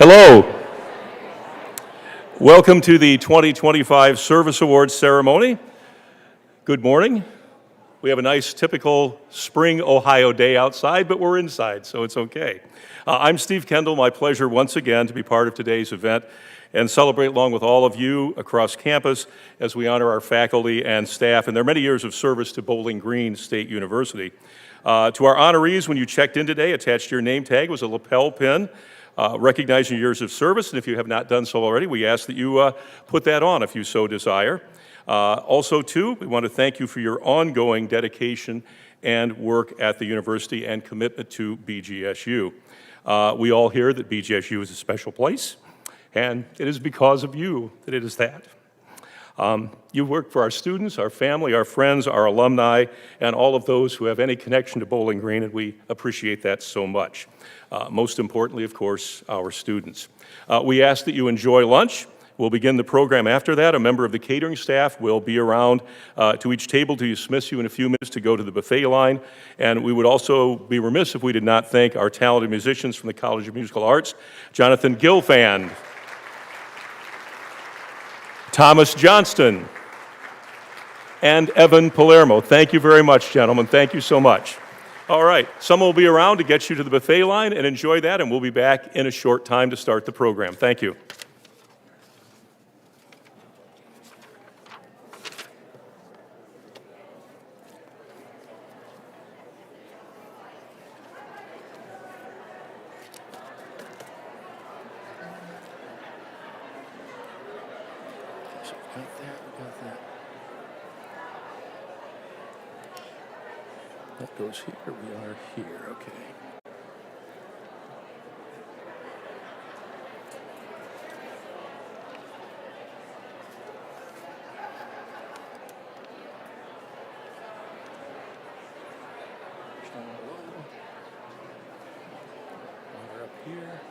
Hello. Welcome to the 2025 Service Awards ceremony. Good morning. We have a nice typical spring Ohio day outside, but we're inside, so it's okay. I'm Steve Kendall. My pleasure once again to be part of today's event and celebrate along with all of you across campus as we honor our faculty and staff and their many years of service to Bowling Green State University. To our honorees, when you checked in today, attached to your name tag was a lapel pin recognizing your years of service, and if you have not done so already, we ask that you put that on if you so desire. Also, too, we want to thank you for your ongoing dedication and work at the university and commitment to BGSU. We all hear that BGSU is a special place, and it is because of you that it is that. You work for our students, our family, our friends, our alumni, and all of those who have any connection to Bowling Green, and we appreciate that so much. Most importantly, of course, our students. We ask that you enjoy lunch. We'll begin the program after that. A member of the catering staff will be around to each table to dismiss you in a few minutes to go to the buffet line. And we would also be remiss if we did not thank our talented musicians from the College of Musical Arts, Jonathan Gilfand, Thomas Johnston, and Evan Palermo. Thank you very much, gentlemen. Thank you so much. All right, someone will be around to get you to the buffet line and enjoy that, and we'll be back in a short time to start the program. Thank you. That goes here, we are here, okay. We're up here.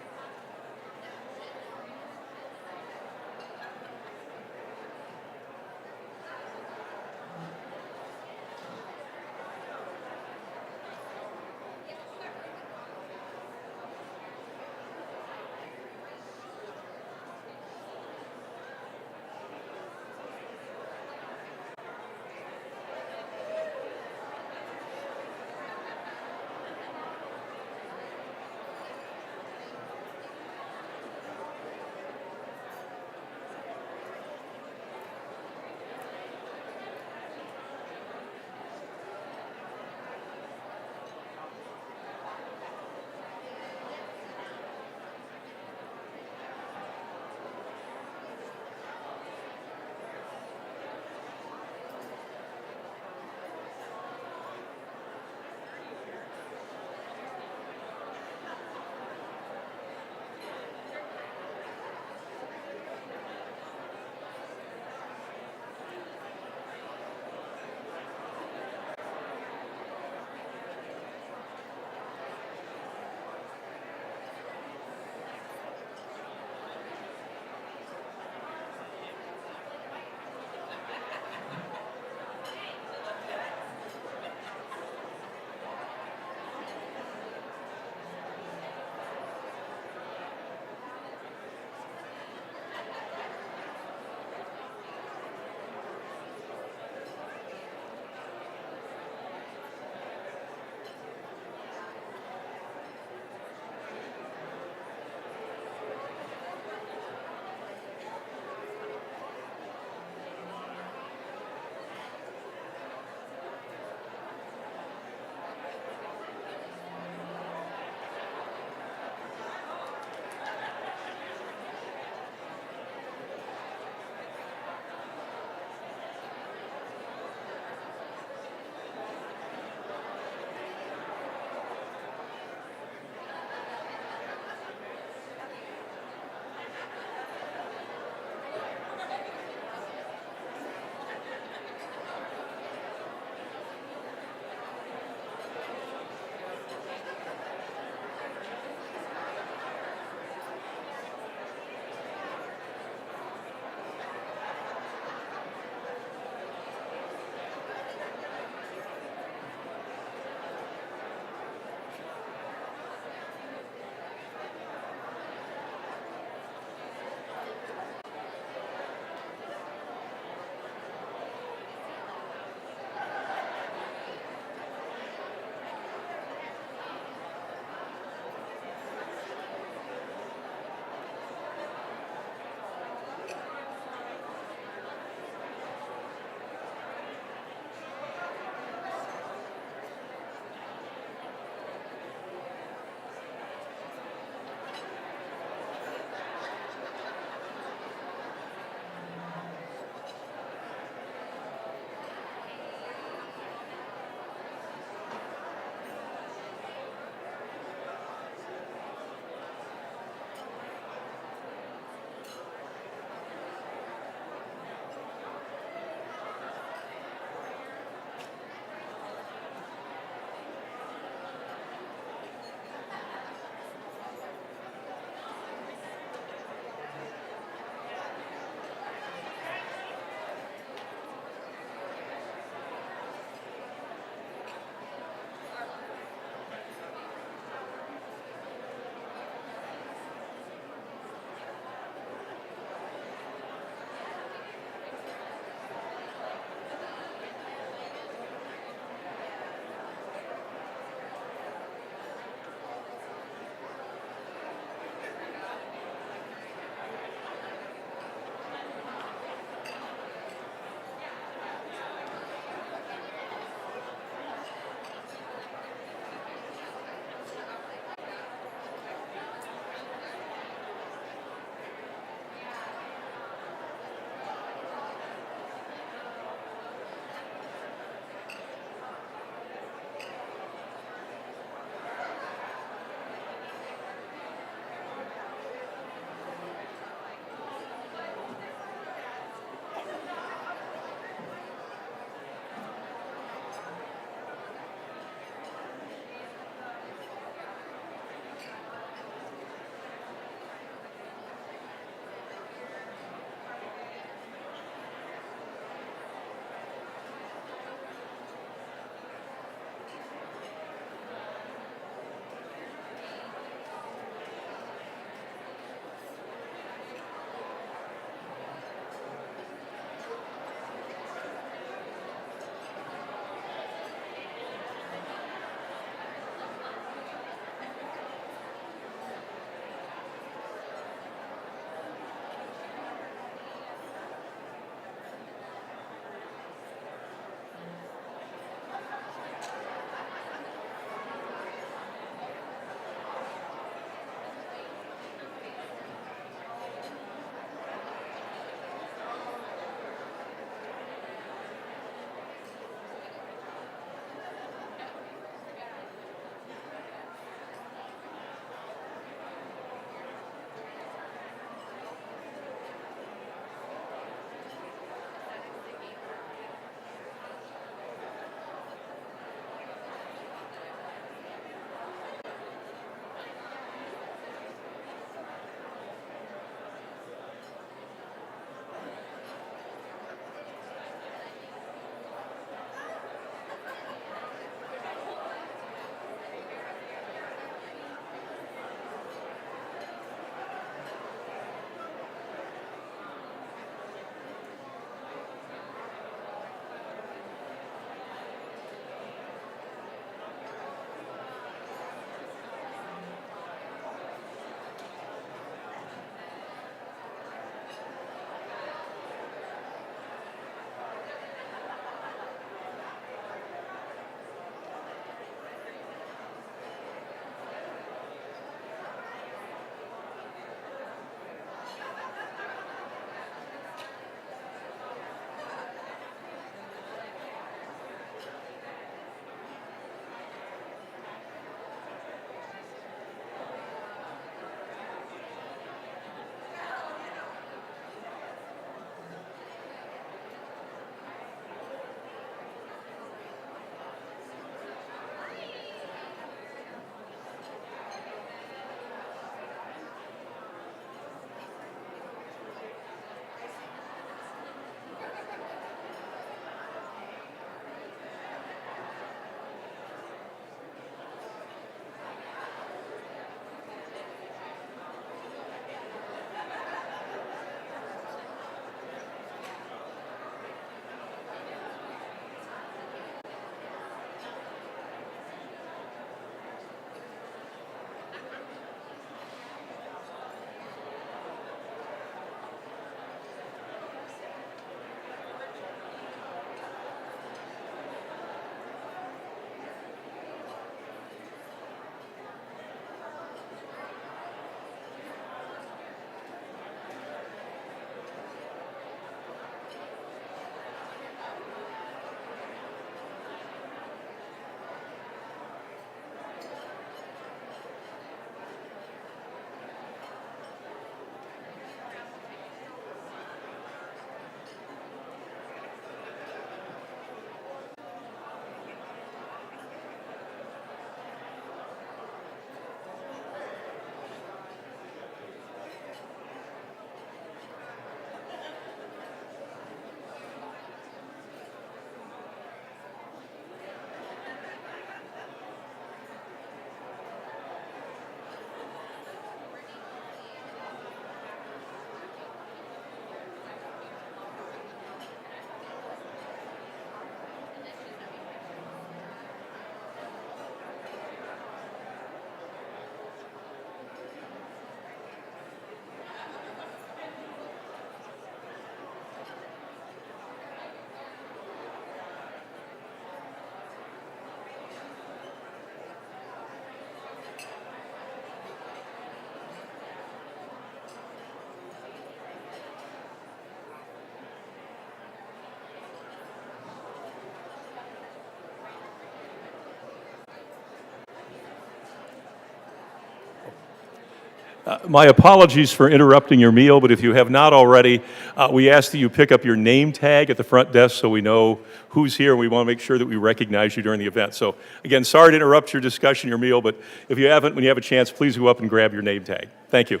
My apologies for interrupting your meal, but if you have not already, we ask that you pick up your name tag at the front desk so we know who's here. We want to make sure that we recognize you during the event. So again, sorry to interrupt your discussion, your meal, but if you haven't, when you have a chance, please go up and grab your name tag. Thank you.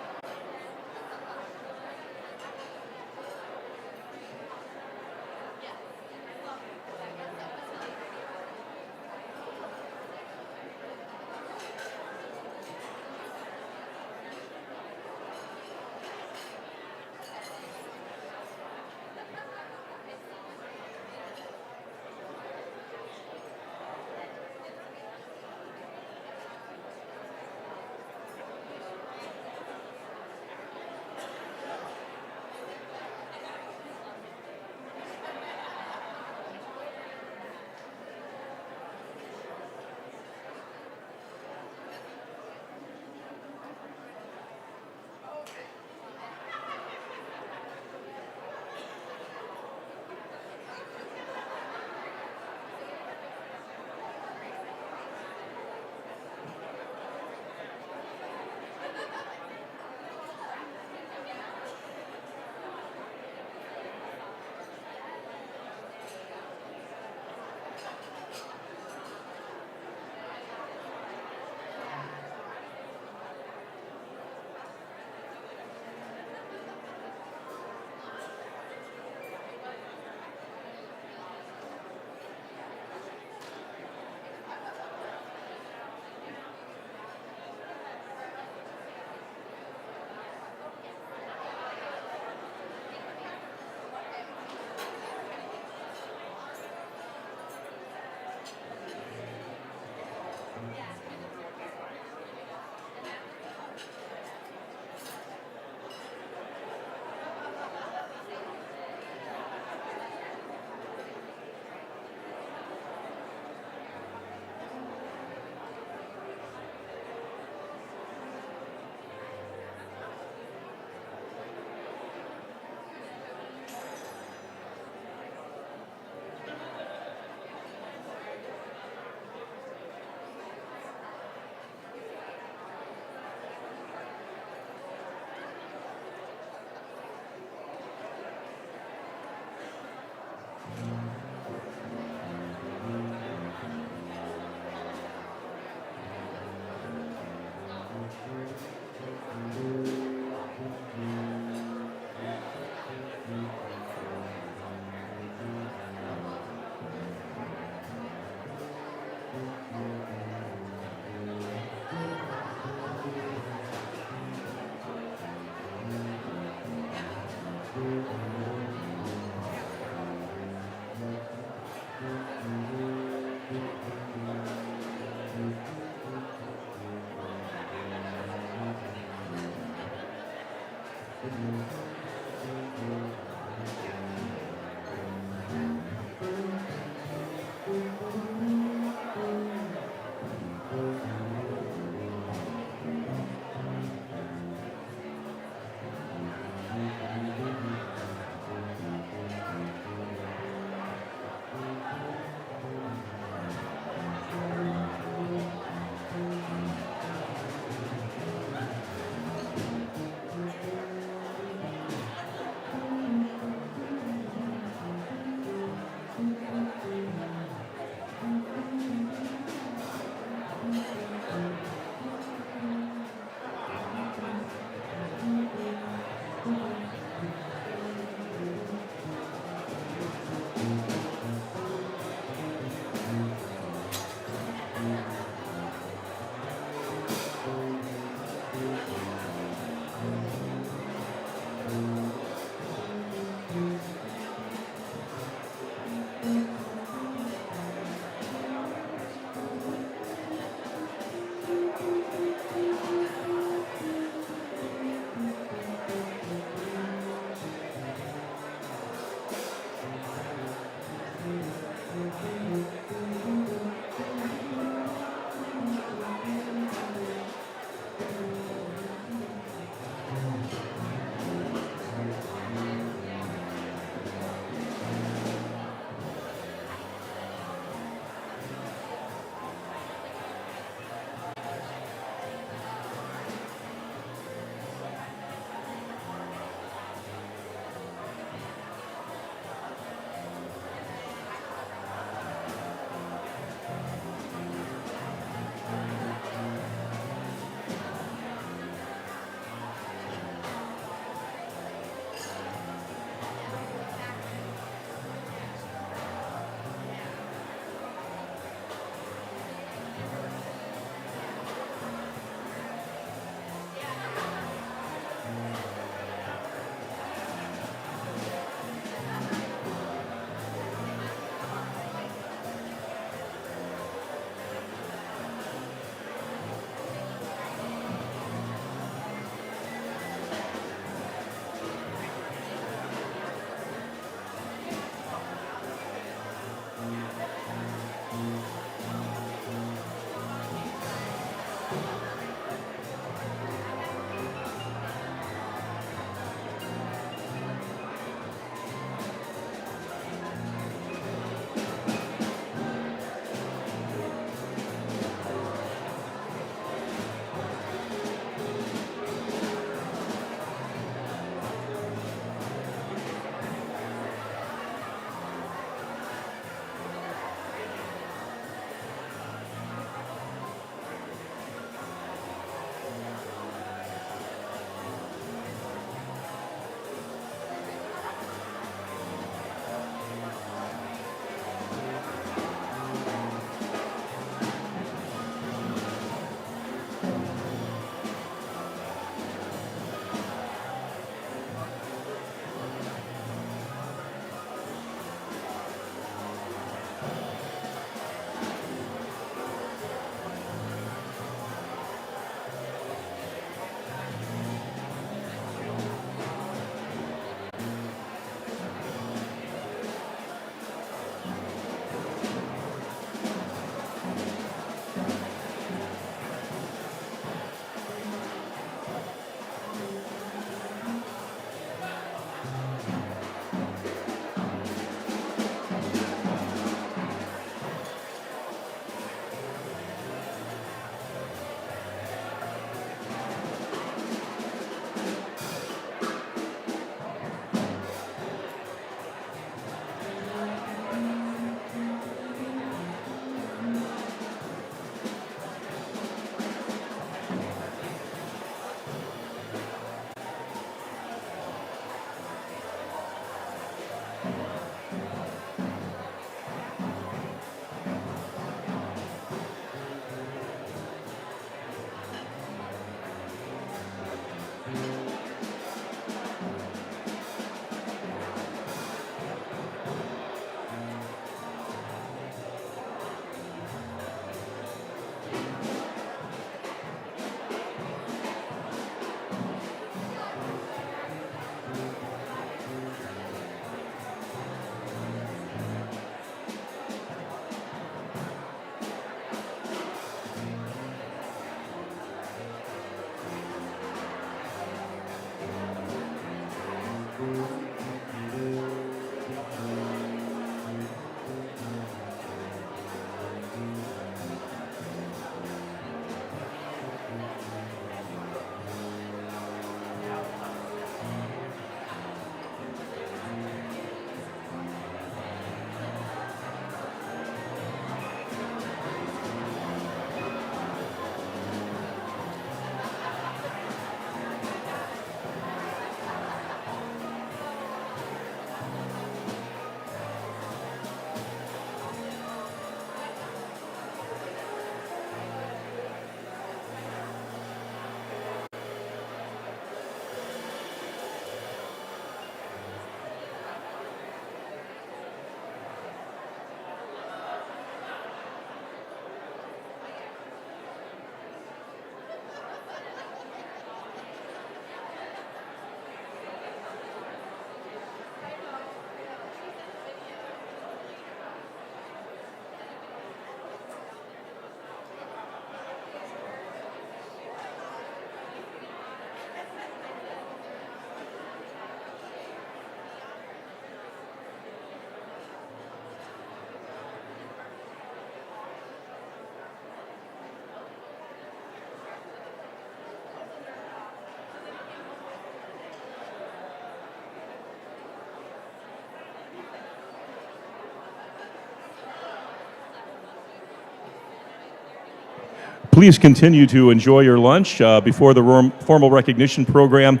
please continue to enjoy your lunch. Before the formal recognition program,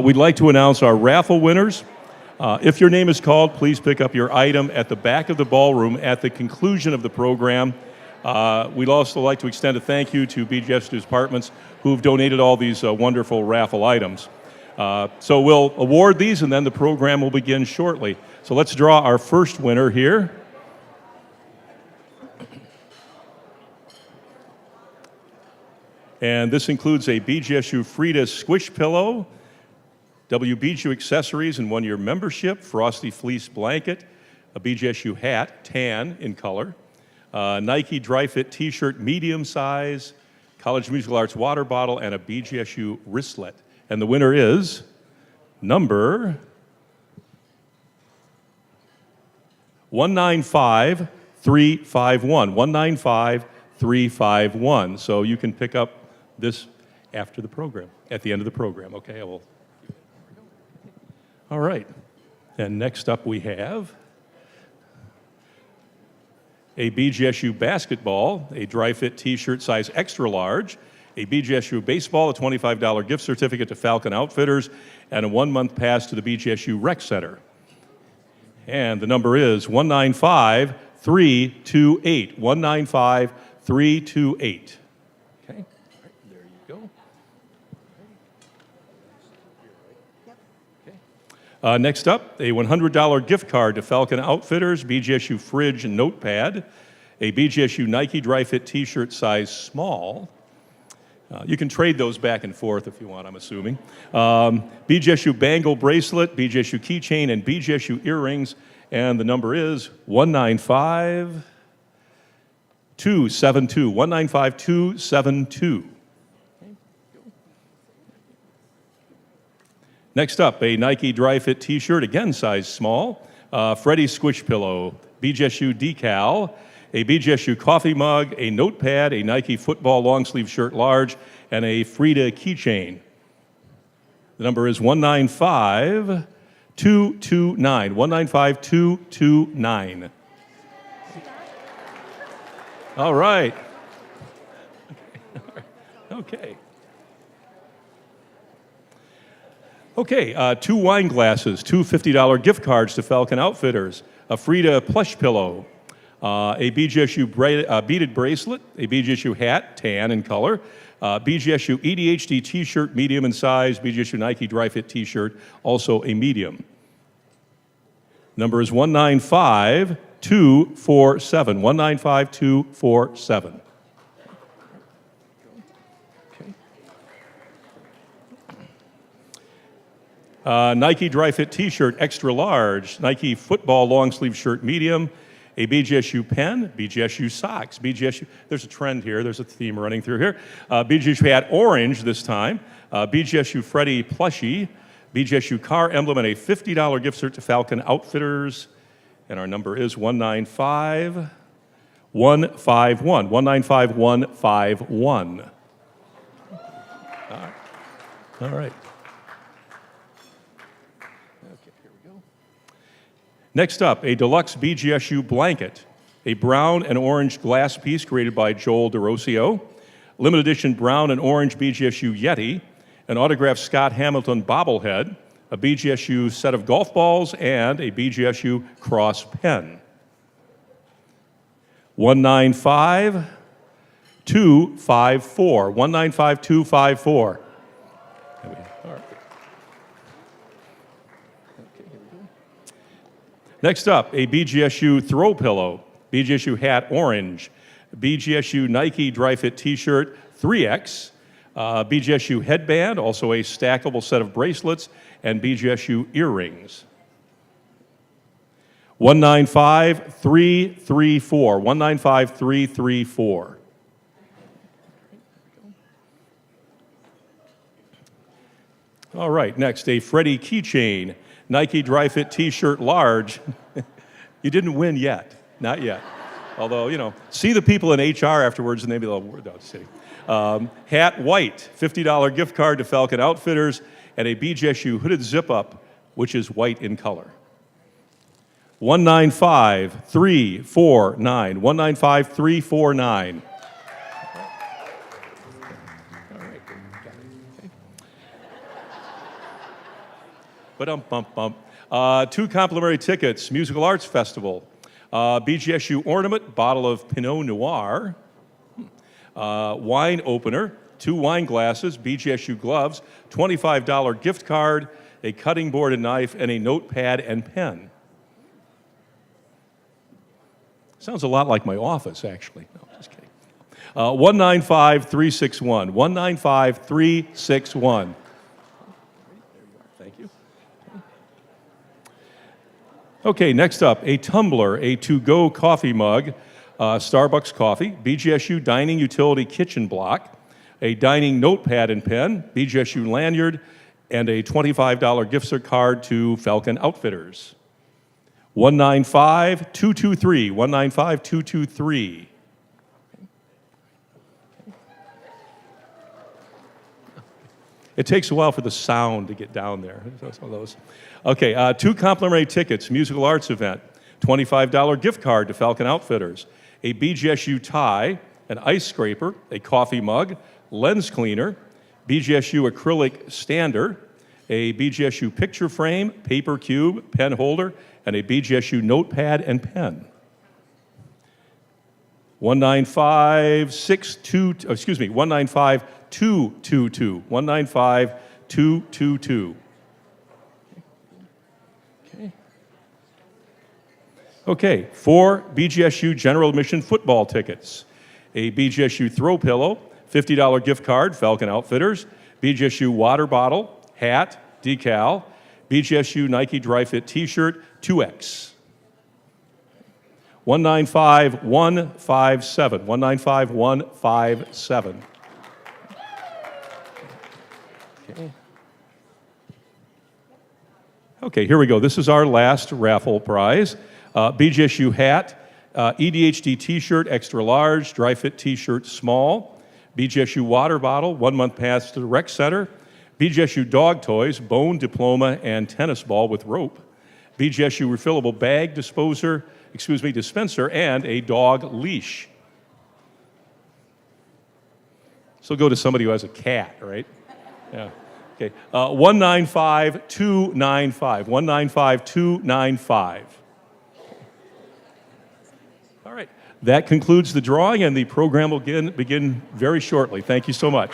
we'd like to announce our raffle winners. If your name is called, please pick up your item at the back of the ballroom at the conclusion of the program. We'd also like to extend a thank you to BGSU departments who've donated all these wonderful raffle items. So we'll award these, and then the program will begin shortly. So let's draw our first winner here. And this includes a BGSU Frida Squish Pillow, WBGSU accessories and one-year membership, Frosty Fleece Blanket, a BGSU hat, tan in color, Nike Dry Fit T-shirt, medium size, College Musical Arts water bottle, and a BGSU wristlet. And the winner is number 195351, 195351. So you can pick up this after the program, at the end of the program. Okay, I will. All right. And next up we have a BGSU basketball, a dry fit t-shirt size extra large, a BGSU baseball, a $25 gift certificate to Falcon Outfitters, and a 1-month pass to the BGSU Rec Center. And the number is 195328, 195328. Okay. There you go. Okay. Next up, a $100 gift card to Falcon Outfitters, BGSU fridge and notepad, a BGSU Nike Dry Fit T-shirt size small. You can trade those back and forth if you want, I'm assuming. BGSU bangle bracelet, BGSU keychain, and BGSU earrings. And the number is 195272, 195272. Next up, a Nike Dry Fit T-shirt, again size small, Freddy Squish Pillow, BGSU decal, a BGSU coffee mug, a notepad, a Nike football long sleeve shirt large, and a Frida keychain. The number is 195229, 195229. All right. Okay. Okay, 2 wine glasses, 2 $50 gift cards to Falcon Outfitters, a Frida plush pillow, a BGSU beaded bracelet, a BGSU hat, tan in color, BGSU EDHD t-shirt, medium in size, BGSU Nike Dry Fit t-shirt, also a medium. Number is 195247, 195247. Nike Dry Fit T-shirt, extra large. Nike football long sleeve shirt, medium. A BGSU pen, BGSU socks, BGSU, there's a trend here, there's a theme running through here. BGSU hat, orange this time. BGSU Freddy plushie. BGSU car emblem, and a $50 gift cert to Falcon Outfitters. And our number is 195151, 195151. All right. Next up, a deluxe BGSU blanket, a brown and orange glass piece created by Joel DeRosio, limited edition brown and orange BGSU Yeti, an autographed Scott Hamilton bobblehead, a BGSU set of golf balls, and a BGSU cross pen. 195254, 195254. Next up, a BGSU throw pillow, BGSU hat orange, BGSU Nike Dry Fit T-shirt 3X, BGSU headband, also a stackable set of bracelets, and BGSU earrings. 195334, 195334. All right, next, a Freddy keychain, Nike Dry Fit T-shirt large. You didn't win yet, not yet. Although, you know, see the people in HR afterwards and they'll be like, no, just kidding. Hat white, $50 gift card to Falcon Outfitters, and a BGSU hooded zip-up, which is white in color. 195349, 195349. Ba-dum-bum-bum. 2 complimentary tickets, Musical Arts Festival. BGSU ornament, bottle of Pinot Noir. Wine opener, 2 wine glasses, BGSU gloves, $25 gift card, a cutting board and knife, and a notepad and pen. Sounds a lot like my office, actually. No, just kidding. 195-361. 195-361. Thank you. Okay, next up, a tumbler, a to-go coffee mug, Starbucks coffee, BGSU dining utility kitchen block, a dining notepad and pen, BGSU lanyard, and a $25 gift card to Falcon Outfitters. 195-223. 195-223. It takes a while for the sound to get down there. Some of those. Okay, 2 complimentary tickets, musical arts event, $25 gift card to Falcon Outfitters, a BGSU tie, an ice scraper, a coffee mug, lens cleaner, BGSU acrylic stander, a BGSU picture frame, paper cube, pen holder, and a BGSU notepad and pen. 195-222. 195-222. Okay, 4 BGSU general admission football tickets, a BGSU throw pillow, $50 gift card, Falcon Outfitters, BGSU water bottle, hat, decal, BGSU Nike Dry Fit t-shirt, 2X. 195-157. 195-157. Okay, here we go. This is our last raffle prize. BGSU hat, EDHD t-shirt, extra large, dry fit t-shirt, small. BGSU water bottle, 1-month pass to the rec center. BGSU dog toys, bone, diploma, and tennis ball with rope. BGSU refillable bag dispenser, and a dog leash. So go to somebody who has a cat, right? Yeah. Okay. 195-295. 195-295. All right. That concludes the drawing, and the program will begin very shortly. Thank you so much.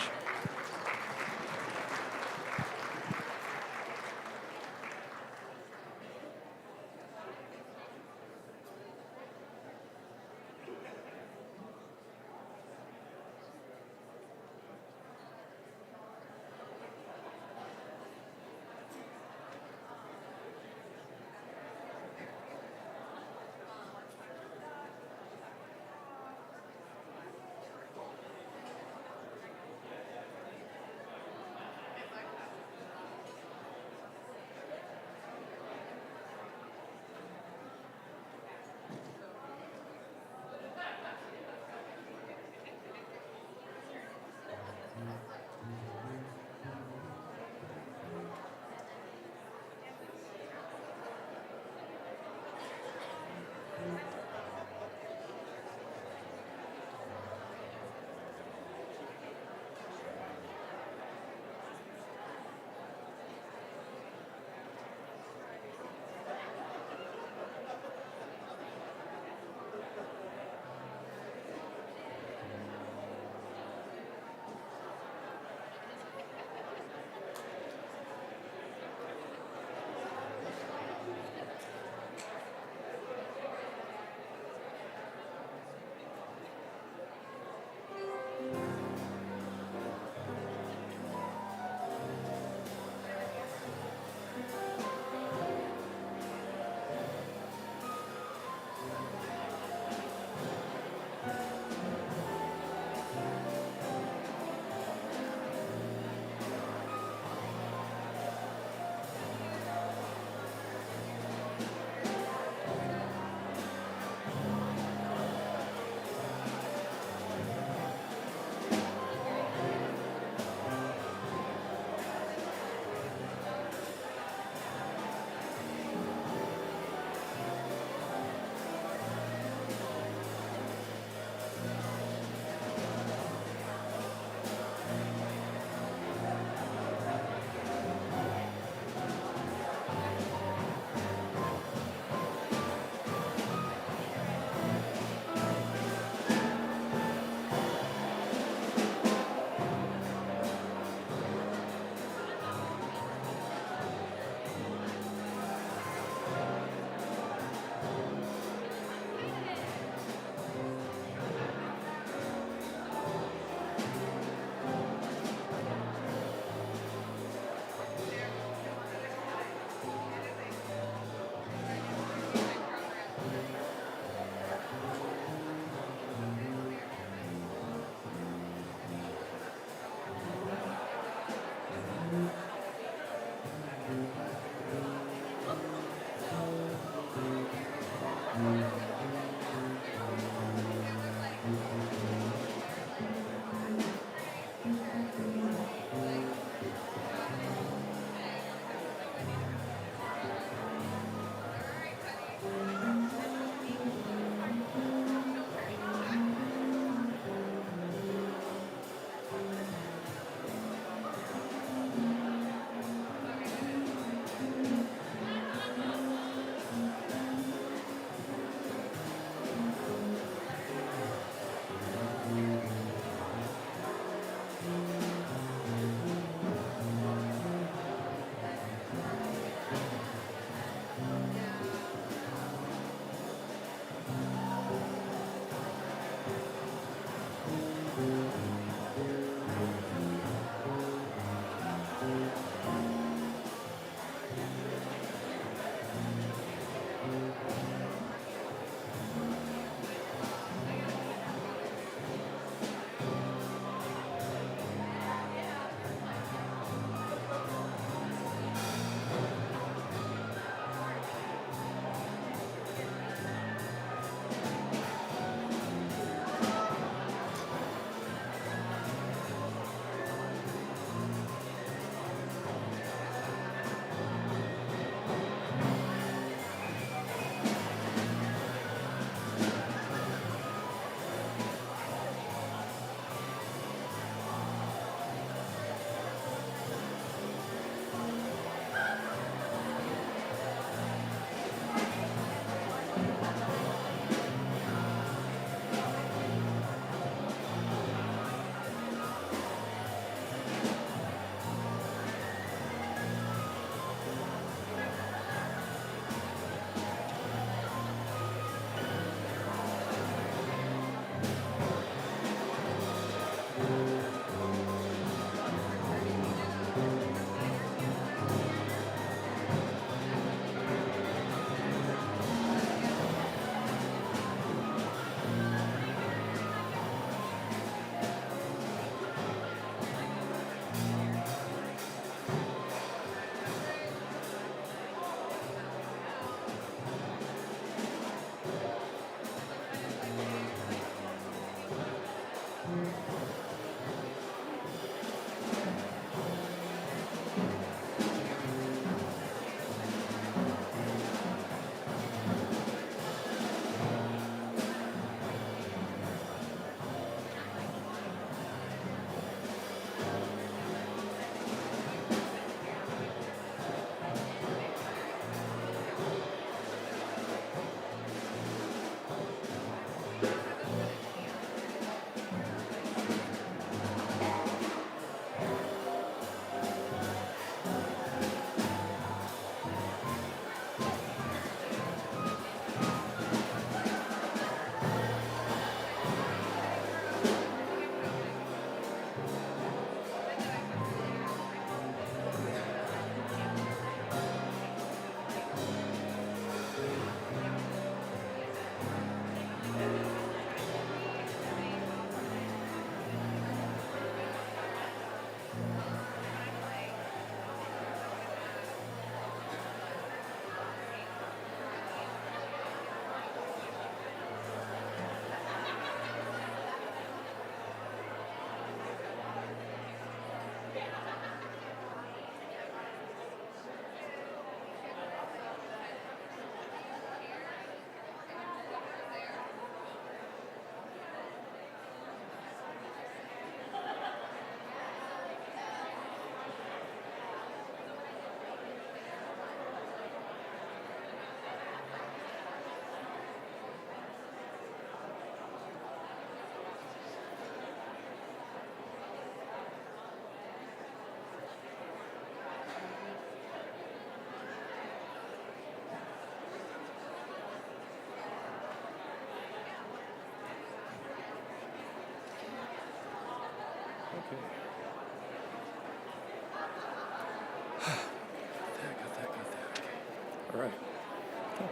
All right.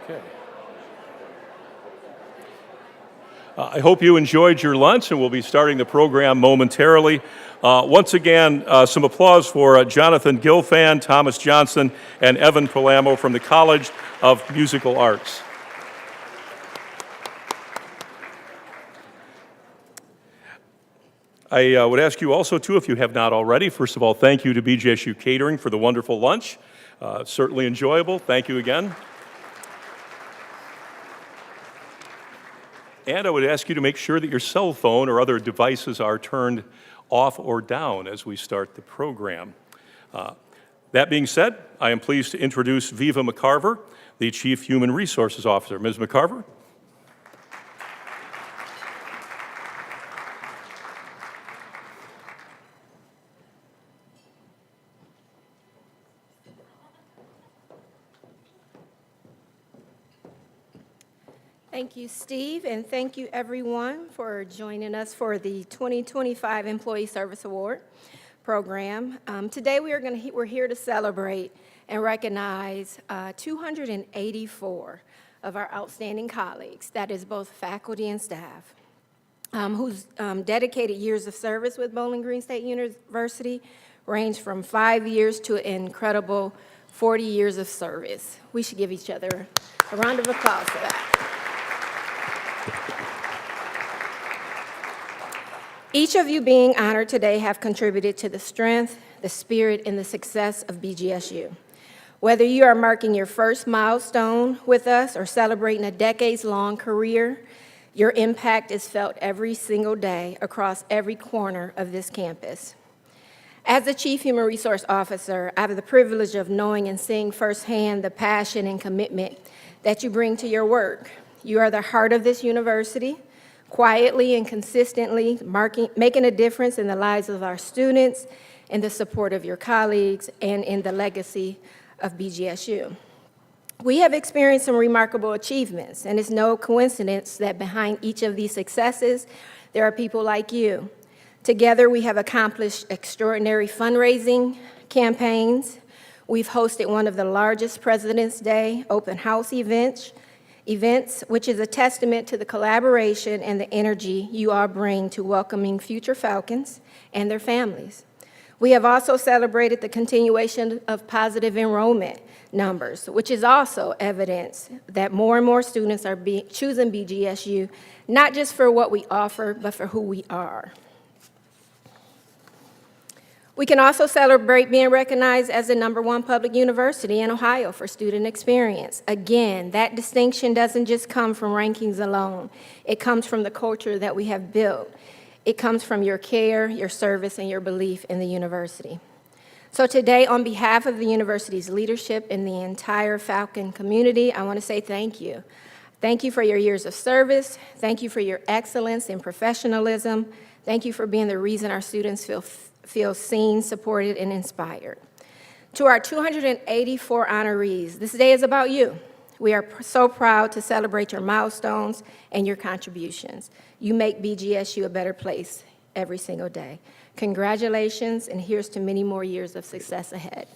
Okay. I hope you enjoyed your lunch, and we'll be starting the program momentarily. Once again, some applause for Jonathan Gilfan, Thomas Johnson, and Evan Palamo from the College of Musical Arts. I would ask you also, too, if you have not already, first of all, thank you to BGSU Catering for the wonderful lunch. Certainly enjoyable. Thank you again. And I would ask you to make sure that your cell phone or other devices are turned off or down as we start the program. That being said, I am pleased to introduce Viva McCarver, the Chief Human Resources Officer. Ms. McCarver. Thank you, Steve, and thank you, everyone, for joining us for the 2025 Employee Service Award program. Today, we're here to celebrate and recognize 284 of our outstanding colleagues, that is both faculty and staff, whose dedicated years of service with Bowling Green State University range from 5 years to an incredible 40 years of service. We should give each other a round of applause for that. Each of you being honored today have contributed to the strength, the spirit, and the success of BGSU. Whether you are marking your first milestone with us or celebrating a decades-long career, your impact is felt every single day across every corner of this campus. As the Chief Human Resource Officer, I have the privilege of knowing and seeing firsthand the passion and commitment that you bring to your work. You are the heart of this university, quietly and consistently making a difference in the lives of our students, in the support of your colleagues, and in the legacy of BGSU. We have experienced some remarkable achievements, and it's no coincidence that behind each of these successes, there are people like you. Together, we have accomplished extraordinary fundraising campaigns. We've hosted one of the largest President's Day open house events, which is a testament to the collaboration and the energy you all bring to welcoming future Falcons and their families. We have also celebrated the continuation of positive enrollment numbers, which is also evidence that more and more students are choosing BGSU, not just for what we offer, but for who we are. We can also celebrate being recognized as the #1 public university in Ohio for student experience. Again, that distinction doesn't just come from rankings alone. It comes from the culture that we have built. It comes from your care, your service, and your belief in the university. So today, on behalf of the university's leadership and the entire Falcon community, I want to say thank you. Thank you for your years of service. Thank you for your excellence and professionalism. Thank you for being the reason our students feel seen, supported, and inspired. To our 284 honorees, this day is about you. We are so proud to celebrate your milestones and your contributions. You make BGSU a better place every single day. Congratulations, and here's to many more years of success ahead.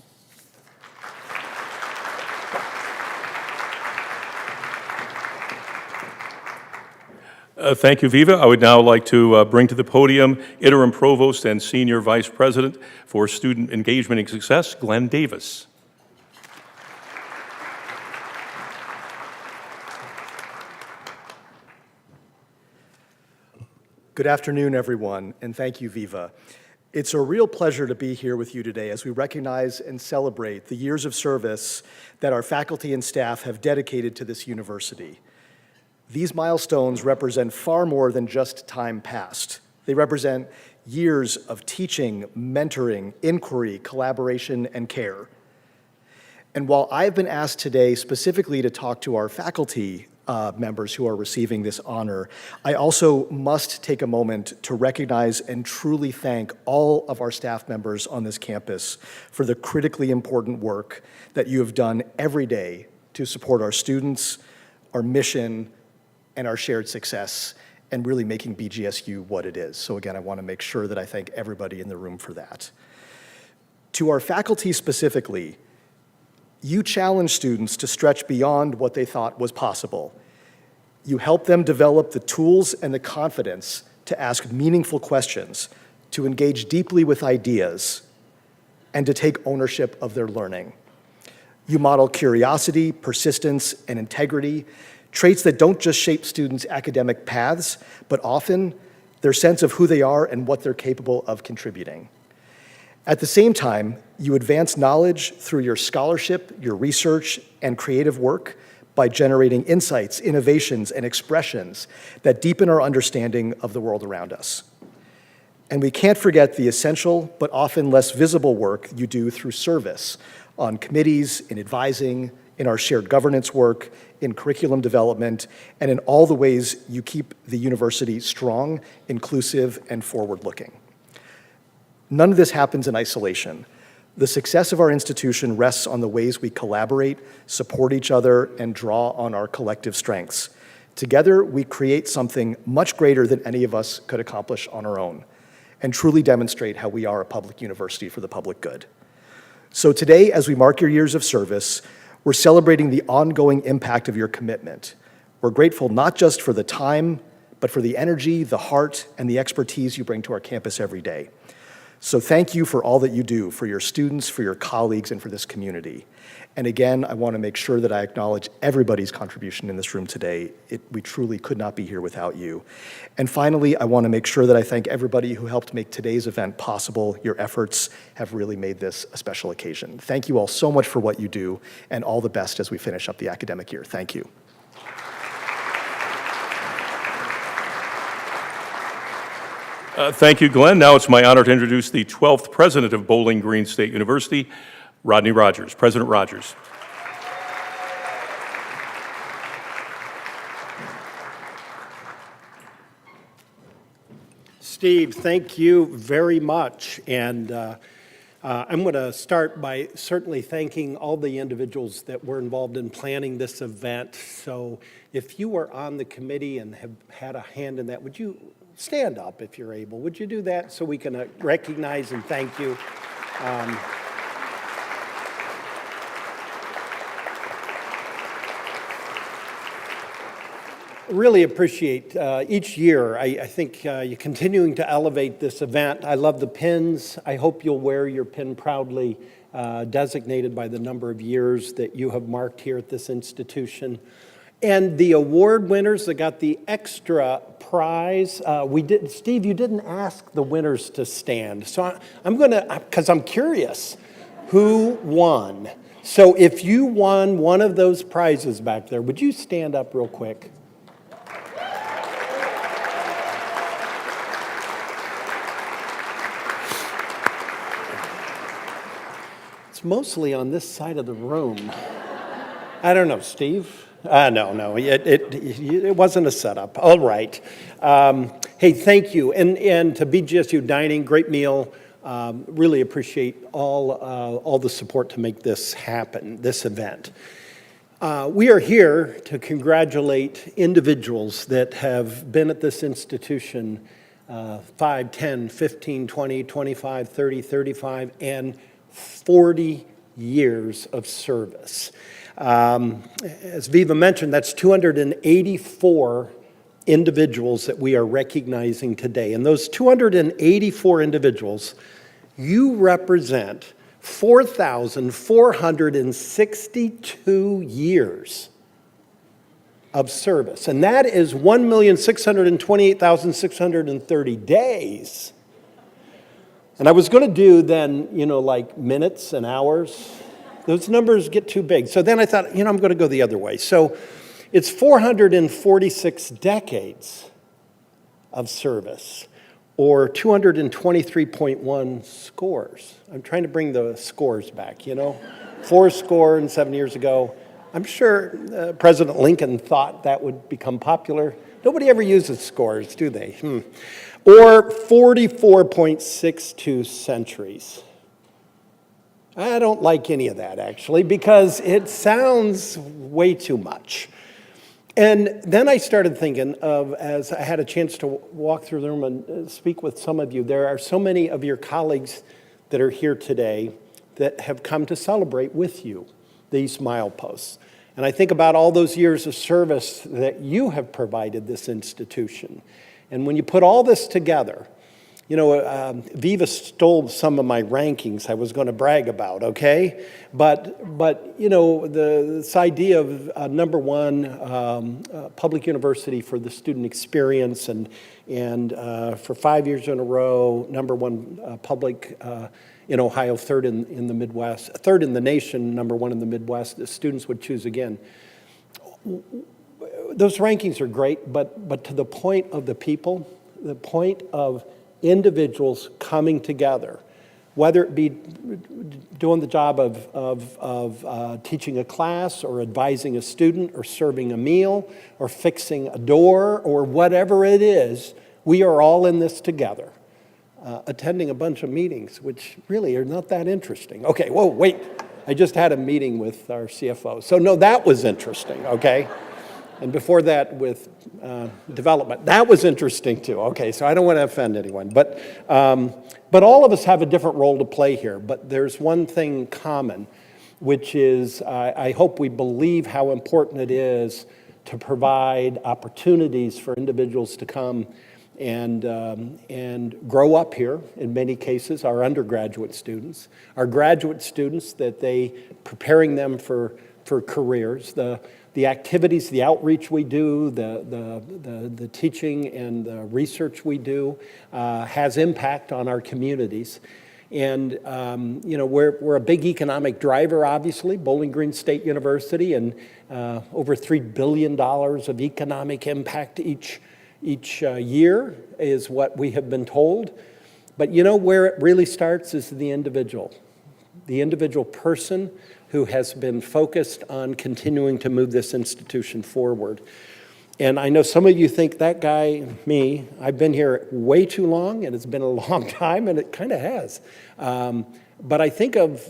Thank you, Viva. I would now like to bring to the podium Interim Provost and Senior Vice President for Student Engagement and Success, Glenn Davis. Good afternoon, everyone, and thank you, Viva. It's a real pleasure to be here with you today as we recognize and celebrate the years of service that our faculty and staff have dedicated to this university. These milestones represent far more than just time passed. They represent years of teaching, mentoring, inquiry, collaboration, and care. And while I've been asked today specifically to talk to our faculty members who are receiving this honor, I also must take a moment to recognize and truly thank all of our staff members on this campus for the critically important work that you have done every day to support our students, our mission, and our shared success, and really making BGSU what it is. So again, I want to make sure that I thank everybody in the room for that. To our faculty specifically, You challenge students to stretch beyond what they thought was possible. You help them develop the tools and the confidence to ask meaningful questions, to engage deeply with ideas, and to take ownership of their learning. You model curiosity, persistence, and integrity, traits that don't just shape students' academic paths, but often their sense of who they are and what they're capable of contributing. At the same time, you advance knowledge through your scholarship, your research, and creative work by generating insights, innovations, and expressions that deepen our understanding of the world around us. And we can't forget the essential but often less visible work you do through service on committees, in advising, in our shared governance work, in curriculum development, and in all the ways you keep the university strong, inclusive, and forward-looking. None of this happens in isolation. The success of our institution rests on the ways we collaborate, support each other, and draw on our collective strengths. Together, we create something much greater than any of us could accomplish on our own, and truly demonstrate how we are a public university for the public good. So today, as we mark your years of service, we're celebrating the ongoing impact of your commitment. We're grateful not just for the time, but for the energy, the heart, and the expertise you bring to our campus every day. So thank you for all that you do, for your students, for your colleagues, and for this community. And again, I want to make sure that I acknowledge everybody's contribution in this room today. We truly could not be here without you. And finally, I want to make sure that I thank everybody who helped make today's event possible. Your efforts have really made this a special occasion. Thank you all so much for what you do, and all the best as we finish up the academic year. Thank you. Thank you, Glenn. Now it's my honor to introduce the 12th president of Bowling Green State University, Rodney Rogers. President Rogers. Steve, thank you very much. And I'm going to start by certainly thanking all the individuals that were involved in planning this event. So if you were on the committee and have had a hand in that, would you stand up if you're able? Would you do that so we can recognize and thank you? Really appreciate each year. I think you're continuing to elevate this event. I love the pins. I hope you'll wear your pin proudly, designated by the number of years that you have marked here at this institution. And the award winners that got the extra prize, Steve, you didn't ask the winners to stand. So I'm gonna, because I'm curious, who won? So if you won one of those prizes back there, would you stand up real quick? It's mostly on this side of the room. I don't know, Steve? No, it wasn't a setup. All right. Hey, thank you. And to BGSU Dining, great meal. Really appreciate all the support to make this happen, this event. We are here to congratulate individuals that have been at this institution 5, 10, 15, 20, 25, 30, 35, and 40 years of service. As Viva mentioned, that's 284 individuals that we are recognizing today. And those 284 individuals, you represent 4,462 years of service. And that is 1,628,630 days. And I was going to do then, like minutes and hours. Those numbers get too big. So then I thought, I'm going to go the other way. So it's 446 decades of service, or 223.1 scores. I'm trying to bring the scores back, 407 years ago. I'm sure President Lincoln thought that would become popular. Nobody ever uses scores, do they? Or 44.62 centuries. I don't like any of that, actually, because it sounds way too much. And then I started thinking of, as I had a chance to walk through the room and speak with some of you, there are so many of your colleagues that are here today that have come to celebrate with you these mileposts. And I think about all those years of service that you have provided this institution. And when you put all this together, you know, Viva stole some of my rankings I was going to brag about, okay? But you know, this idea of number one public university for the student experience, and for 5 years in a row, number one public in Ohio, third in the Midwest, third in the nation, number one in the Midwest, the students would choose again. Those rankings are great, but to the point of the people, the point of individuals coming together, whether it be doing the job of teaching a class or advising a student or serving a meal or fixing a door or whatever it is, we are all in this together, attending a bunch of meetings, which really are not that interesting. Okay, whoa, wait, I just had a meeting with our CFO. So no, that was interesting, okay? And before that with development. That was interesting too. Okay, so I don't want to offend anyone. But all of us have a different role to play here. But there's one thing common, which is I hope we believe how important it is to provide opportunities for individuals to come and grow up here, in many cases, our undergraduate students, our graduate students, that they preparing them for careers, the activities, the outreach we do, the teaching and the research we do has impact on our communities. And you know, we're a big economic driver, obviously, Bowling Green State University, and over $3 billion of economic impact each year is what we have been told. But you know, where it really starts is the individual person who has been focused on continuing to move this institution forward. And I know some of you think that guy, me, I've been here way too long, and it's been a long time, and it kind of has. But I think of,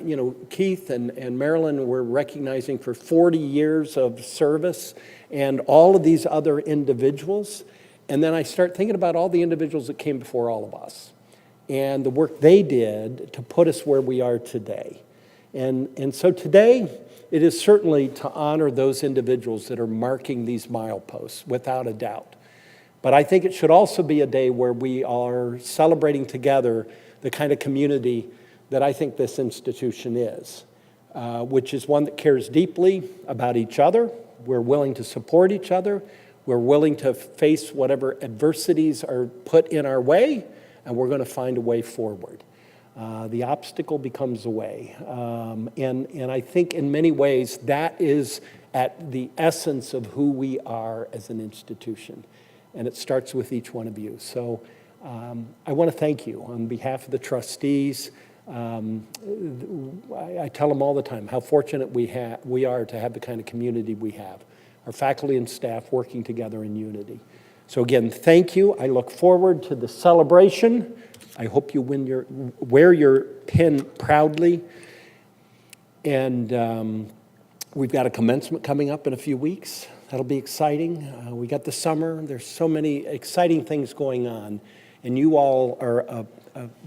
you know, Keith and Marilyn were recognizing for 40 years of service, and all of these other individuals. And then I start thinking about all the individuals that came before all of us, and the work they did to put us where we are today. And so today, it is certainly to honor those individuals that are marking these mileposts, without a doubt. But I think it should also be a day where we are celebrating together the kind of community that I think this institution is, which is one that cares deeply about each other. We're willing to support each other. We're willing to face whatever adversities are put in our way, and we're going to find a way forward. The obstacle becomes a way. And I think in many ways that is at the essence of who we are as an institution. And it starts with each one of you. So I want to thank you on behalf of the trustees. I tell them all the time how fortunate we are to have the kind of community we have. Our faculty and staff working together in unity. So again, thank you. I look forward to the celebration. I hope you wear your pin proudly. And we've got a commencement coming up in a few weeks. That'll be exciting. We got the summer. There's so many exciting things going on. And you all are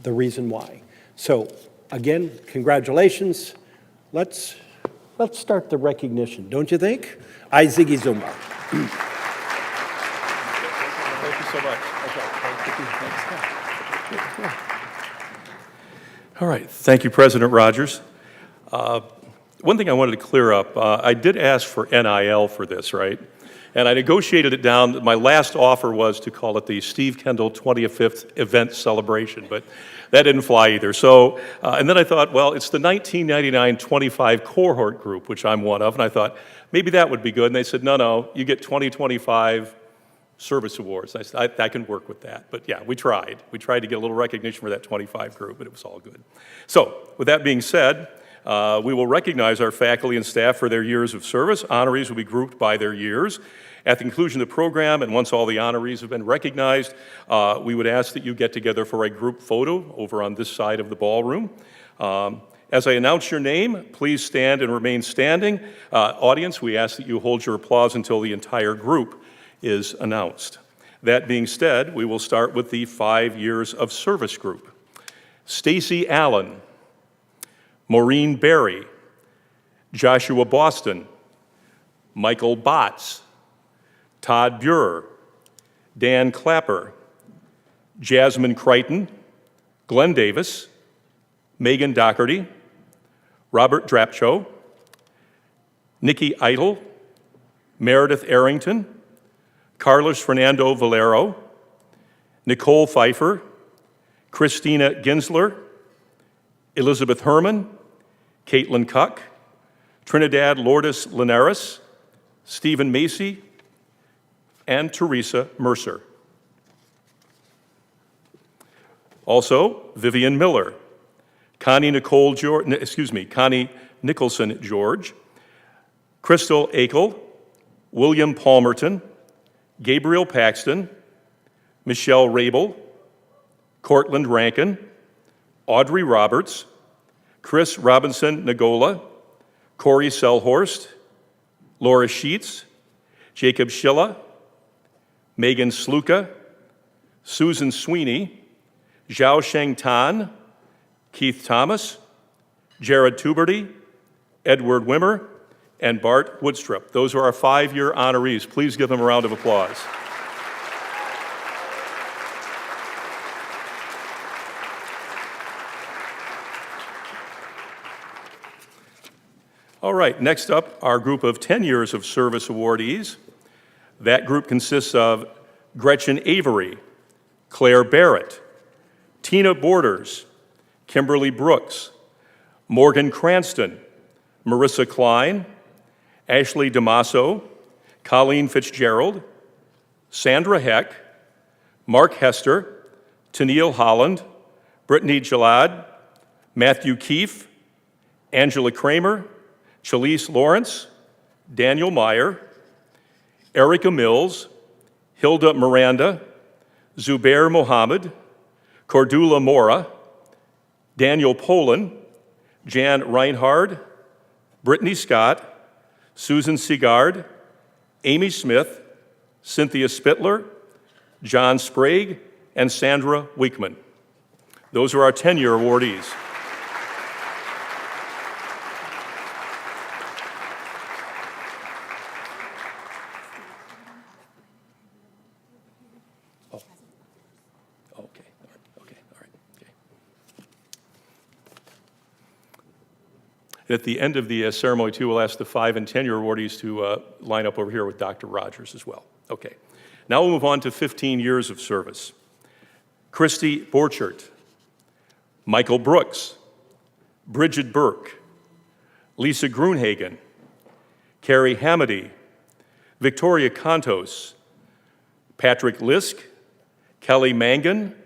the reason why. So again, congratulations. Let's start the recognition, don't you think? I Ziggy Zumba. Thank you so much. All right, thank you, President Rogers. One thing I wanted to clear up, I did ask for NIL for this, right? And I negotiated it down. My last offer was to call it the Steve Kendall 25th Event Celebration, but that didn't fly either. So, and then I thought, well, it's the 1999-25 cohort group, which I'm one of, and I thought, maybe that would be good. And they said, no, you get 2025 service awards. I said, I can work with that. But yeah, we tried. We tried to get a little recognition for that 25 group, but it was all good. So, with that being said, we will recognize our faculty and staff for their years of service. Honorees will be grouped by their years. At the conclusion of the program, and once all the honorees have been recognized, we would ask that you get together for a group photo over on this side of the ballroom. As I announce your name, please stand and remain standing. Audience, we ask that you hold your applause until the entire group is announced. That being said, we will start with the 5 years of service group. Stacy Allen, Maureen Berry, Joshua Boston, Michael Botts, Todd Burer, Dan Clapper, Jasmine Crichton, Glenn Davis, Megan Doherty, Robert Drapcho, Nikki Eitel, Meredith Arrington, Carlos Fernando Valero, Nicole Pfeiffer, Christina Ginsler, Elizabeth Herman, Caitlin Cuck, Trinidad Lourdes Linares, Stephen Macy, and Teresa Mercer. Also, Vivian Miller, Connie Nicholson George, Crystal Akel, William Palmerton, Gabriel Paxton, Michelle Rabel, Cortland Rankin, Audrey Roberts, Chris Robinson Nagola, Corey Selhorst, Laura Sheets, Jacob Schilla, Megan Sluka, Susan Sweeney, Zhao Sheng Tan, Keith Thomas, Jared Tuberty, Edward Wimmer, and Bart Woodstrup. Those are our 5-year honorees. Please give them a round of applause. All right, next up, our group of 10 years of service awardees. That group consists of Gretchen Avery, Claire Barrett, Tina Borders, Kimberly Brooks, Morgan Cranston, Marissa Klein, Ashley Damaso, Colleen Fitzgerald, Sandra Heck, Mark Hester, Tennille Holland, Brittany Jalad, Matthew Keefe, Angela Kramer, Chalise Lawrence, Daniel Meyer, Erica Mills, Hilda Miranda, Zubair Mohammed, Cordula Mora, Daniel Poland, Jan Reinhard, Brittany Scott, Susan Seagard, Amy Smith, Cynthia Spittler, John Sprague, and Sandra Weekman. Those are our 10-year awardees. At the end of the ceremony, too, we'll ask the 5- and 10-year awardees to line up over here with Dr. Rogers as well. Okay. Now we'll move on to 15 years of service. Christy Borchert, Michael Brooks, Bridget Burke, Lisa Grunhagen, Carrie Hamady, Victoria Contos, Patrick Lisk, Kelly Mangan,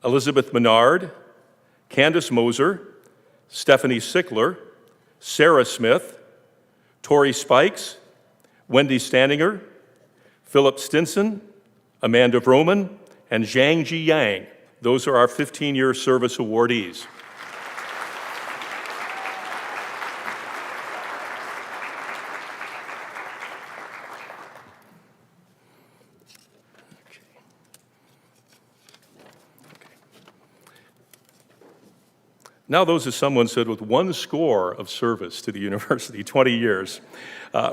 Elizabeth Menard, Candace Moser, Stephanie Sickler, Sarah Smith, Tori Spikes, Wendy Standinger, Philip Stinson, Amanda Vroman, and Zhang Ji Yang. Those are our 15-year service awardees. Now those, as someone said, with 1 score of service to the university, 20 years.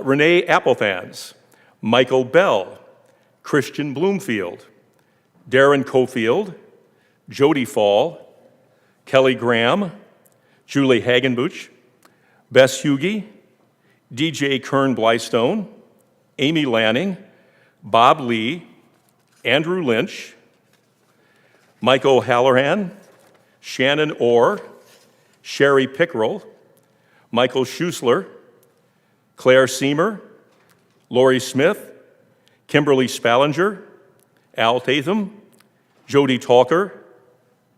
Renee Applethans, Michael Bell, Christian Bloomfield, Darren Cofield, Jody Fall, Kelly Graham, Julie Hagenbuch, Bess Hugie, DJ Kern Blystone, Amy Lanning, Bob Lee, Andrew Lynch, Mike O'Halloran, Shannon Orr, Sherry Pickrell, Michael Schusler, Claire Seamer, Lori Smith, Kimberly Spallinger, Al Tatham, Jody Talker,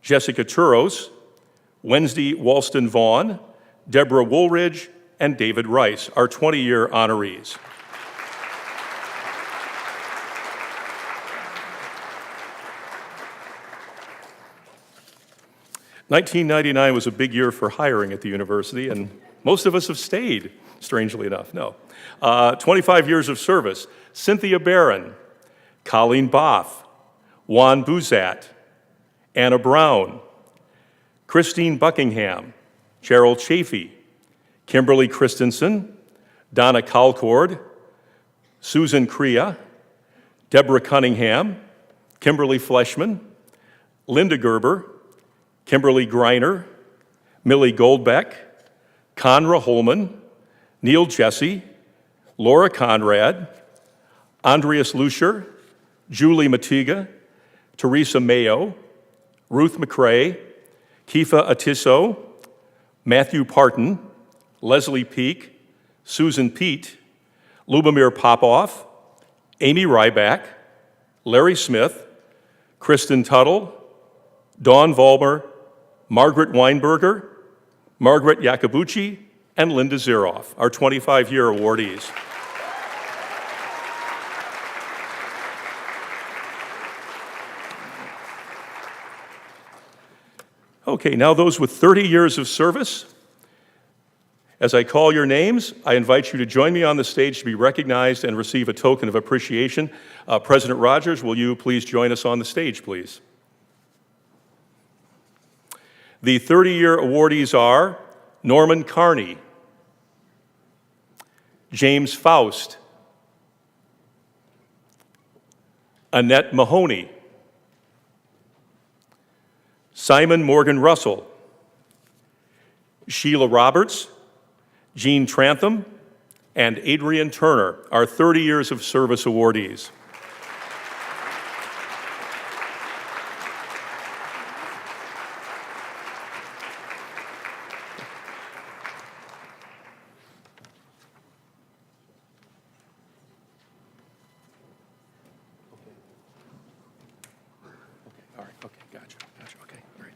Jessica Turos, Wednesday Walston Vaughn, Deborah Woolridge, and David Rice, our 20-year honorees. '99 was a big year for hiring at the university, and most of us have stayed, strangely enough. No. 25 years of service. Cynthia Barron, Colleen Boff, Juan Buzat, Anna Brown, Christine Buckingham, Cheryl Chafee, Kimberly Christensen, Donna Calcord, Susan Crea, Deborah Cunningham, Kimberly Fleshman, Linda Gerber, Kimberly Greiner, Millie Goldbeck, Conra Holman, Neil Jesse, Laura Conrad, Andreas Lucier, Julie Matiga, Teresa Mayo, Ruth McCrae, Kifa Atiso, Matthew Parton, Leslie Peak, Susan Peet, Lubomir Popov, Amy Ryback, Larry Smith, Kristen Tuttle, Dawn Vollmer, Margaret Weinberger, Margaret Yacobucci, and Linda Ziroff, our 25-year awardees. Okay, now those with 30 years of service. As I call your names, I invite you to join me on the stage to be recognized and receive a token of appreciation. President Rogers, will you please join us on the stage, please? The 30-year awardees are Norman Carney, James Faust, Annette Mahoney, Simon Morgan Russell, Sheila Roberts, Jean Trantham, and Adrian Turner, our 30 years of service awardees. All right, okay, gotcha, okay, all right.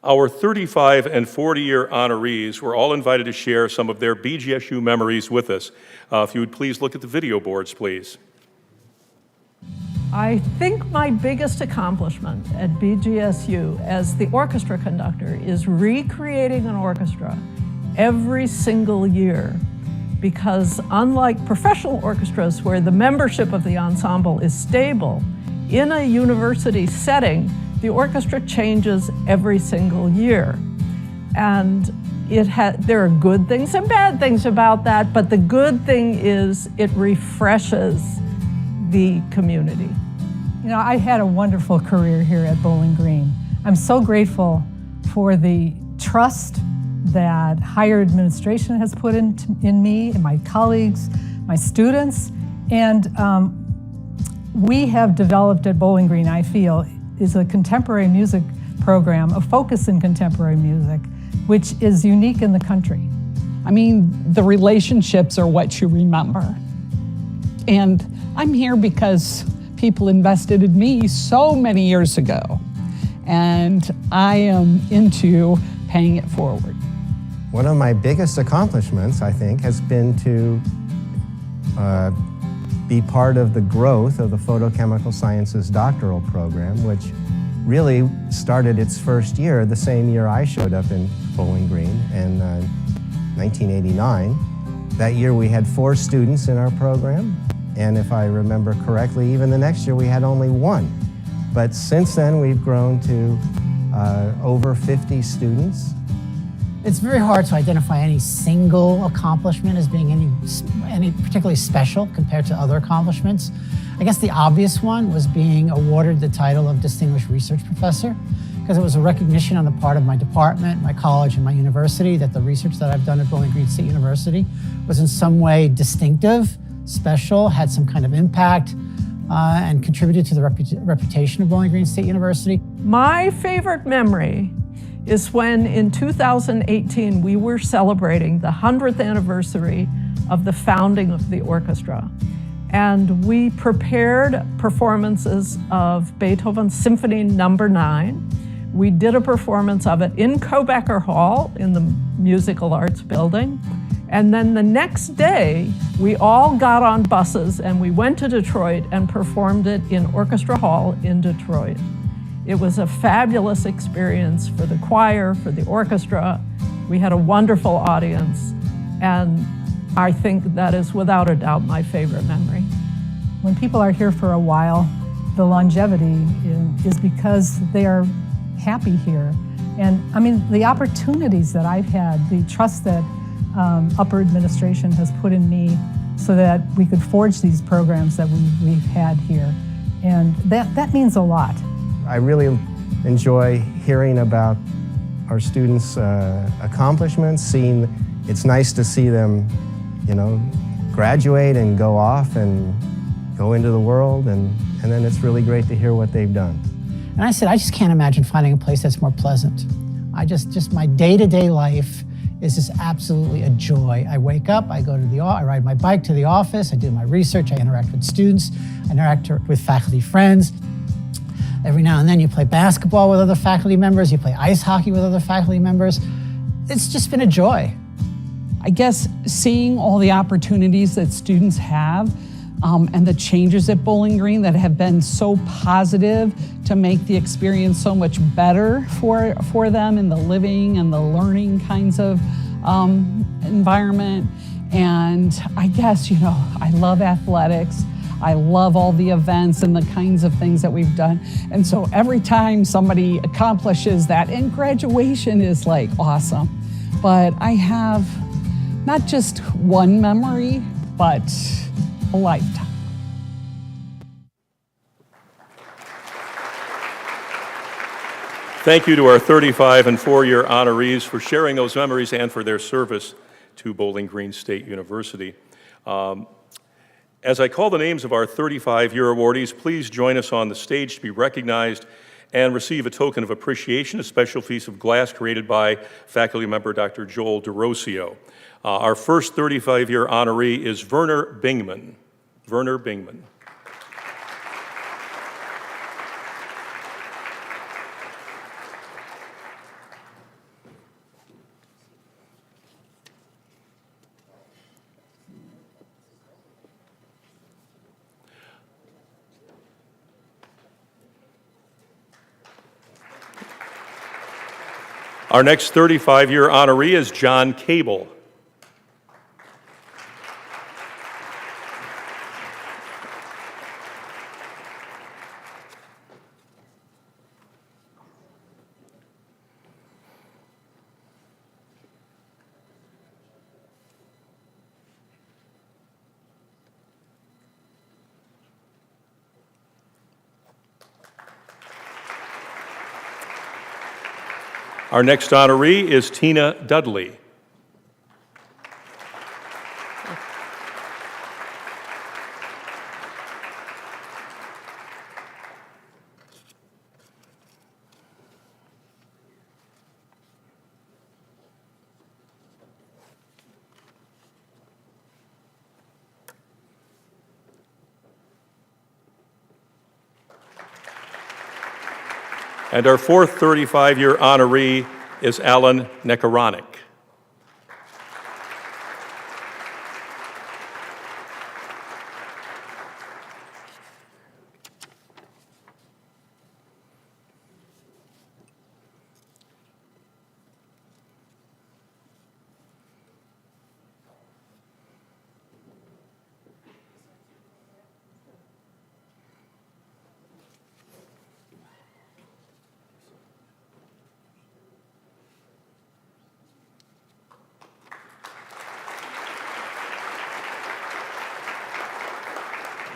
Our 35 and 40-year honorees were all invited to share some of their BGSU memories with us. If you would please look at the video boards, please. I think my biggest accomplishment at BGSU as the orchestra conductor is recreating an orchestra every single year, because unlike professional orchestras where the membership of the ensemble is stable, in a university setting, the orchestra changes every single year. And there are good things and bad things about that, but the good thing is it refreshes the community. You know, I had a wonderful career here at Bowling Green. I'm so grateful for the trust that higher administration has put in me and my colleagues, my students, and we have developed at Bowling Green, I feel, is a contemporary music program, a focus in contemporary music, which is unique in the country. I mean, the relationships are what you remember. And I'm here because people invested in me so many years ago, and I am into paying it forward. One of my biggest accomplishments, I think, has been to be part of the growth of the Photochemical Sciences doctoral program, which really started its first year the same year I showed up in Bowling Green in 1989. That year we had 4 students in our program, and if I remember correctly, even the next year we had only 1. But since then we've grown to over 50 students. It's very hard to identify any single accomplishment as being any particularly special compared to other accomplishments. I guess the obvious one was being awarded the title of Distinguished Research Professor, because it was a recognition on the part of my department, my college, and my university that the research that I've done at Bowling Green State University was in some way distinctive, special, had some kind of impact, and contributed to the reputation of Bowling Green State University. My favorite memory is when in 2018 we were celebrating the 100th anniversary of the founding of the orchestra. and we prepared performances of Beethoven's Symphony No. 9. We did a performance of it in Kobecker Hall in the Musical Arts Building. And then the next day, we all got on buses and we went to Detroit and performed it in Orchestra Hall in Detroit. It was a fabulous experience for the choir, for the orchestra. We had a wonderful audience, and I think that is without a doubt my favorite memory. When people are here for a while, the longevity is because they are happy here. And I mean, the opportunities that I've had, the trust that upper administration has put in me so that we could forge these programs that we've had here. And that means a lot. I really enjoy hearing about our students' accomplishments, it's nice to see them, graduate and go off and go into the world, and then it's really great to hear what they've done. And I said, I just can't imagine finding a place that's more pleasant. Just my day-to-day life is just absolutely a joy. I wake up, I ride my bike to the office, I do my research, I interact with students, I interact with faculty friends. Every now and then you play basketball with other faculty members, you play ice hockey with other faculty members. It's just been a joy. I guess seeing all the opportunities that students have and the changes at Bowling Green that have been so positive to make the experience so much better for them in the living and the learning kinds of environment. And I guess, I love athletics. I love all the events and the kinds of things that we've done. And so every time somebody accomplishes that, and graduation is like awesome. But I have not just one memory, but a lifetime. Thank you to our 35 and 4-year honorees for sharing those memories and for their service to Bowling Green State University. As I call the names of our 35-year awardees, please join us on the stage to be recognized and receive a token of appreciation, a special piece of glass created by faculty member Dr. Joel DeRosio. Our first 35-year honoree is Werner Bingman. Werner Bingman. Our next 35-year honoree is John Cable. Our next honoree is Tina Dudley. And our fourth 35-year honoree is Alan Nekaronic.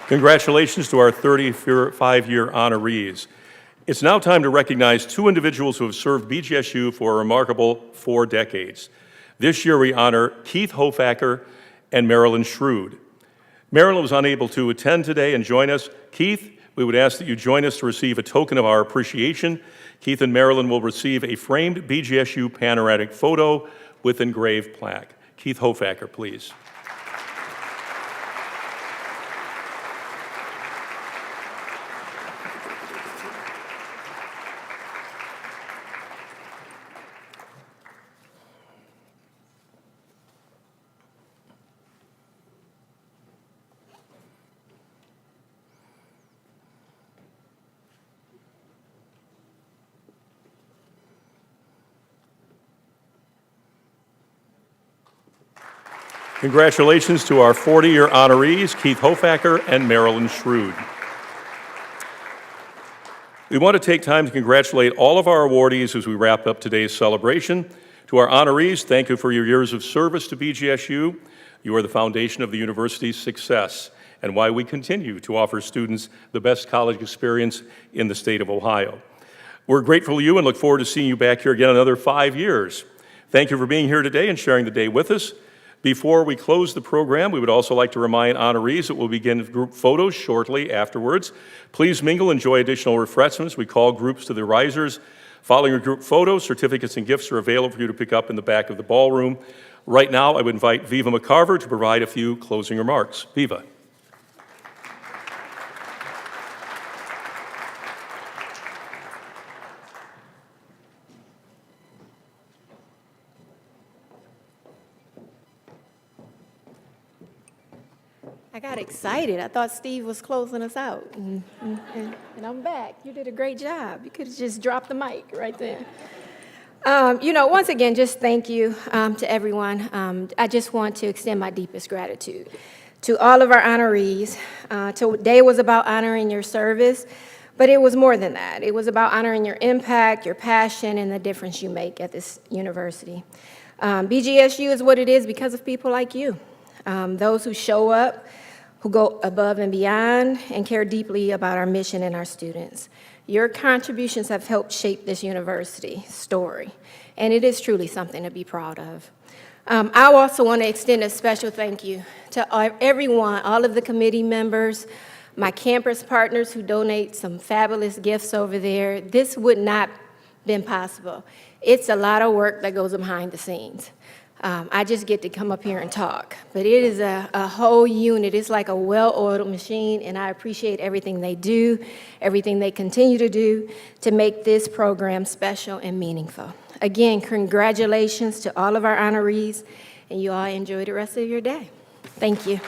Congratulations to our 35-year honorees. It's now time to recognize two individuals who have served BGSU for a remarkable 4 decades. This year we honor Keith Hofacker and Marilyn Schrood. Marilyn was unable to attend today and join us. Keith, we would ask that you join us to receive a token of our appreciation. Keith and Marilyn will receive a framed BGSU panoramic photo with engraved plaque. Keith Hofacker, please. Congratulations to our 40-year honorees, Keith Hofacker and Marilyn Schrood. We want to take time to congratulate all of our awardees as we wrap up today's celebration. To our honorees, thank you for your years of service to BGSU. You are the foundation of the university's success and why we continue to offer students the best college experience in the state of Ohio. We're grateful to you and look forward to seeing you back here again another 5 years. Thank you for being here today and sharing the day with us. Before we close the program, we would also like to remind honorees that we'll begin group photos shortly afterwards. Please mingle, enjoy additional refreshments. We call groups to the risers. Following your group photos, certificates and gifts are available for you to pick up in the back of the ballroom. Right now, I would invite Viva McCarver to provide a few closing remarks. Viva. I got excited. I thought Steve was closing us out. And I'm back. You did a great job. You could have just dropped the mic right there. Once again, just thank you to everyone. I just want to extend my deepest gratitude to all of our honorees. Today was about honoring your service, but it was more than that. It was about honoring your impact, your passion, and the difference you make at this university. BGSU is what it is because of people like you, those who show up, who go above and beyond and care deeply about our mission and our students. Your contributions have helped shape this university story, and it is truly something to be proud of. I also want to extend a special thank you to everyone, all of the committee members, my campus partners who donate some fabulous gifts over there. This would not have been possible. It's a lot of work that goes behind the scenes. I just get to come up here and talk, but it is a whole unit. It's like a well-oiled machine, and I appreciate everything they do, everything they continue to do to make this program special and meaningful. Again, congratulations to all of our honorees, and you all enjoy the rest of your day. Thank you.